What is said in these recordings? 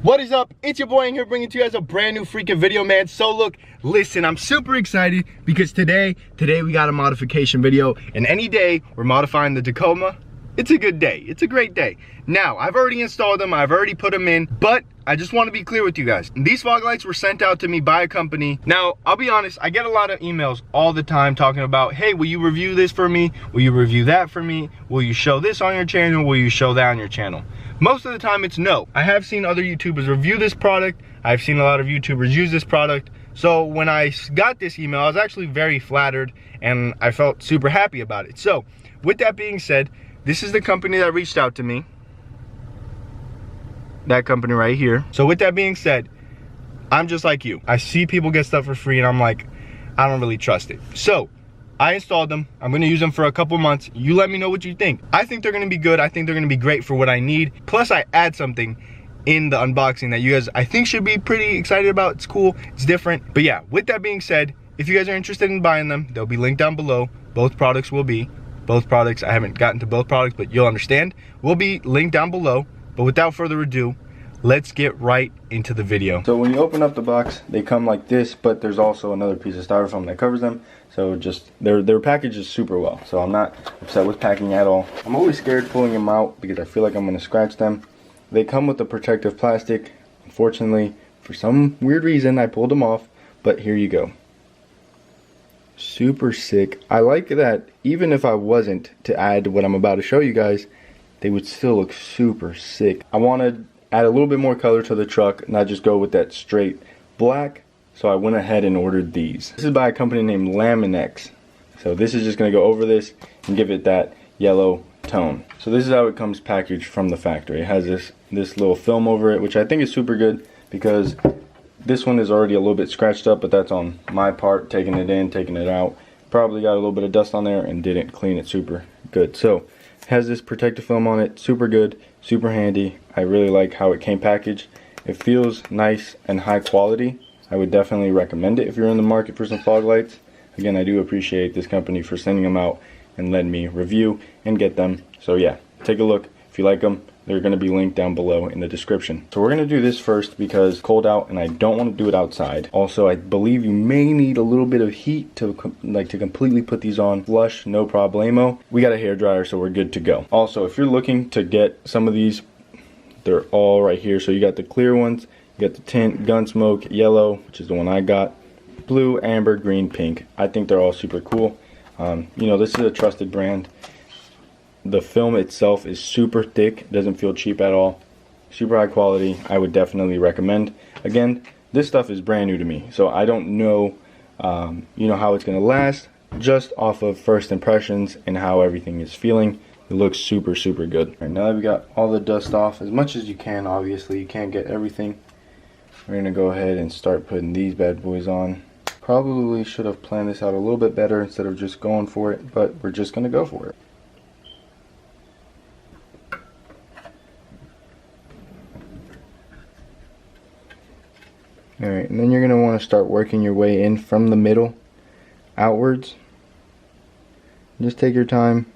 What is up? It's your boy Aing here, bringing to you guys a brand new freaking video, man. So look, listen, I'm super excited because today we got a modification video, and any day we're modifying the Tacoma, it's a good day. It's a great day. Now, I've already installed them, I've already put them in, but I just want to be clear with you guys. These fog lights were sent out to me by a company. Now, I'll be honest, I get a lot of emails all the time talking about, hey, will you review this for me? Will you review that for me? Will you show this on your channel? Will you show that on your channel? Most of the time it's no. I have seen other YouTubers review this product. I've seen a lot of YouTubers use this product. So when I got this email, I was actually very flattered and I felt super happy about it. So with that being said, this is the company that reached out to me. That company right here. So with that being said, I'm just like you. I see people get stuff for free and I'm like, I don't really trust it. So I installed them. I'm gonna use them for a couple months. You let me know what you think. I think they're gonna be good. I think they're gonna be great for what I need. Plus I add something in the unboxing that you guys, I think, should be pretty excited about. It's cool, it's different. But yeah, with that being said, if you guys are interested in buying them, they'll be linked down below. Both products will be. Both products, I haven't gotten to both products, but you'll understand, will be linked down below. But without further ado, let's get right into the video. So when you open up the box, they come like this, but there's also another piece of styrofoam that covers them. So just, they're packaged super well. So I'm not upset with packing at all. I'm always scared pulling them out because I feel like I'm gonna scratch them. They come with the protective plastic. Unfortunately, for some weird reason, I pulled them off, but here you go. Super sick. I like that even if I wasn't to add what I'm about to show you guys, they would still look super sick. I want to add a little bit more color to the truck, not just go with that straight black. So I went ahead and ordered these. This is by a company named Laminex. So this is just going to go over this and give it that yellow tone. So this is how it comes packaged from the factory. It has this little film over it, which I think is super good because this one is already a little bit scratched up, but that's on my part, taking it in, taking it out. Probably got a little bit of dust on there and didn't clean it super good. So it has this protective film on it, super good, super handy. I really like how it came packaged. It feels nice and high quality. I would definitely recommend it if you're in the market for some fog lights. Again, I do appreciate this company for sending them out and letting me review and get them. So yeah, take a look. If you like them, they're going to be linked down below in the description. So we're going to do this first because it's cold out and I don't want to do it outside. Also, I believe you may need a little bit of heat to completely put these on flush, no problemo. We got a hairdryer, so we're good to go. Also, if you're looking to get some of these, they're all right here. So you got the clear ones, you got the tint, Gunsmoke, yellow, which is the one I got, blue, amber, green, pink. I think they're all super cool. You know, this is a trusted brand. The film itself is super thick, it doesn't feel cheap at all. Super high quality, I would definitely recommend. Again, this stuff is brand new to me, so I don't know, you know, how it's gonna last. Just off of first impressions and how everything is feeling, it looks super, super good. All right, now that we got all the dust off, as much as you can, obviously, you can't get everything. We're gonna go ahead and start putting these bad boys on. Probably should have planned this out a little bit better instead of just going for it, but we're just gonna go for it. Alright, and then you're going to want to start working your way in from the middle outwards. Just take your time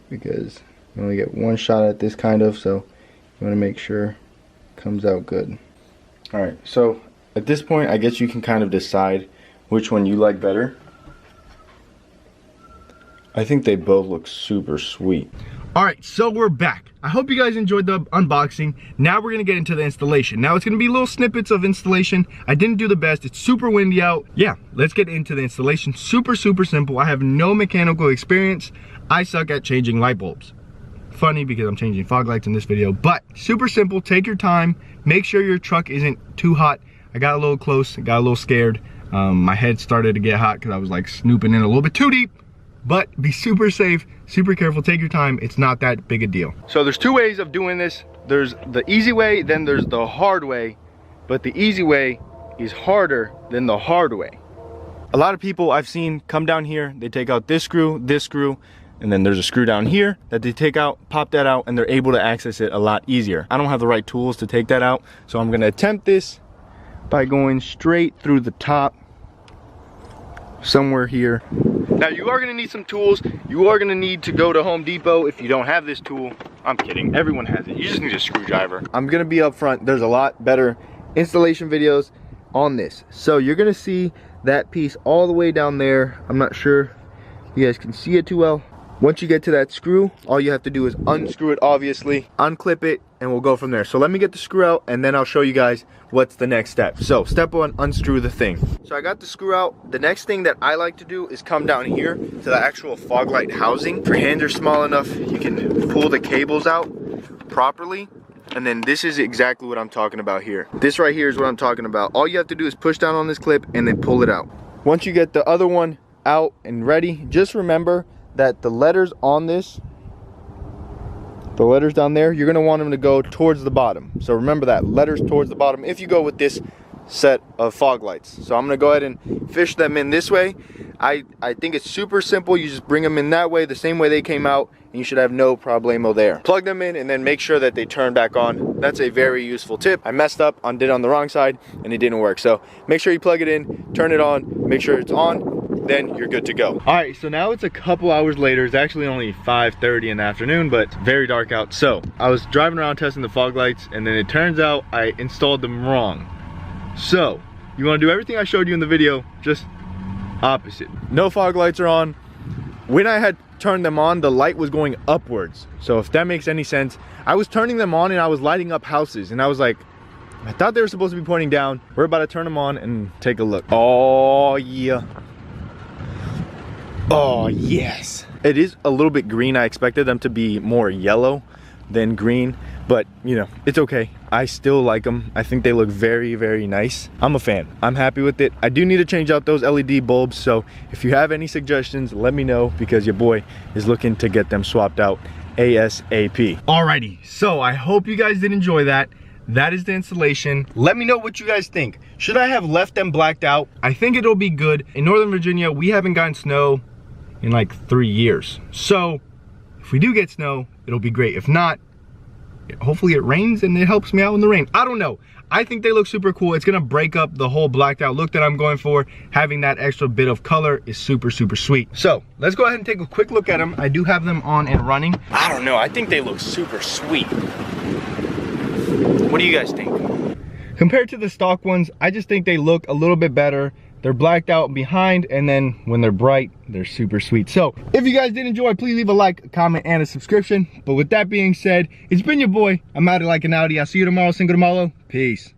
because you only get one shot at this kind of, so you want to make sure it comes out good. Alright, so at this point I guess you can kind of decide which one you like better. I think they both look super sweet. Alright, so we're back. I hope you guys enjoyed the unboxing. Now we're going to get into the installation. Now it's going to be little snippets of installation. I didn't do the best. It's super windy out. Yeah, let's get into the installation. Super, super simple. I have no mechanical experience. I suck at changing light bulbs. Funny because I'm changing fog lights in this video, but super simple. Take your time. Make sure your truck isn't too hot. I got a little close, got a little scared. My head started to get hot because I was like snooping in a little bit too deep. But be super safe, super careful, take your time. It's not that big a deal. So there's two ways of doing this. There's the easy way, then there's the hard way. But the easy way is harder than the hard way. A lot of people I've seen come down here, they take out this screw, and then there's a screw down here that they take out, pop that out, and they're able to access it a lot easier. I don't have the right tools to take that out, so I'm gonna attempt this by going straight through the top. somewhere here. Now you are gonna need some tools. You are gonna need to go to Home Depot if you don't have this tool. I'm kidding, everyone has it. You just need a screwdriver. I'm gonna be upfront, there's a lot better installation videos on this. So you're gonna see that piece all the way down there. I'm not sure you guys can see it too well. Once you get to that screw, all you have to do is unscrew it, obviously, unclip it, and we'll go from there. So let me get the screw out, and then I'll show you guys what's the next step. So step one, unscrew the thing. So I got the screw out. The next thing that I like to do is come down here to the actual fog light housing. If your hands are small enough, you can pull the cables out properly. And then this is exactly what I'm talking about here. This right here is what I'm talking about. All you have to do is push down on this clip and then pull it out. Once you get the other one out and ready, just remember that the letters on this, the letters down there, you're gonna want them to go towards the bottom. So remember that, letters towards the bottom if you go with this set of fog lights. So I'm gonna go ahead and fish them in this way. I think it's super simple. You just bring them in that way, the same way they came out, and you should have no problemo there. Plug them in and then make sure that they turn back on. That's a very useful tip. I messed up, did it on the wrong side, and it didn't work. So make sure you plug it in, turn it on, make sure it's on, then you're good to go. All right, so now it's a couple hours later. It's actually only 5:30 in the afternoon, but it's very dark out. So I was driving around testing the fog lights, and then it turns out I installed them wrong. So you want to do everything I showed you in the video, just opposite. No fog lights are on. When I had turned them on, the light was going upwards. So if that makes any sense, I was turning them on and I was lighting up houses, and I was like, I thought they were supposed to be pointing down. We're about to turn them on and take a look. Oh yeah. Oh yes. It is a little bit green. I expected them to be more yellow than green, but you know, it's okay. I still like them. I think they look very, very nice. I'm a fan. I'm happy with it. I do need to change out those LED bulbs, so if you have any suggestions, let me know, because your boy is looking to get them swapped out ASAP. Alrighty, so I hope you guys did enjoy that. That is the installation. Let me know what you guys think. Should I have left them blacked out? I think it'll be good. In Northern Virginia, we haven't gotten snow in like 3 years. So if we do get snow, it'll be great. If not, hopefully it rains and it helps me out in the rain. I don't know. I think they look super cool. It's gonna break up the whole blacked out look that I'm going for. Having that extra bit of color is super, super sweet. So let's go ahead and take a quick look at them. I do have them on and running. I don't know, I think they look super sweet. What do you guys think? Compared to the stock ones, I just think they look a little bit better. They're blacked out behind, and then when they're bright, they're super sweet. So if you guys did enjoy, please leave a like, a comment, and a subscription. But with that being said, it's been your boy. I'm out of like an Audi. I'll see you tomorrow. Single tomorrow. Peace.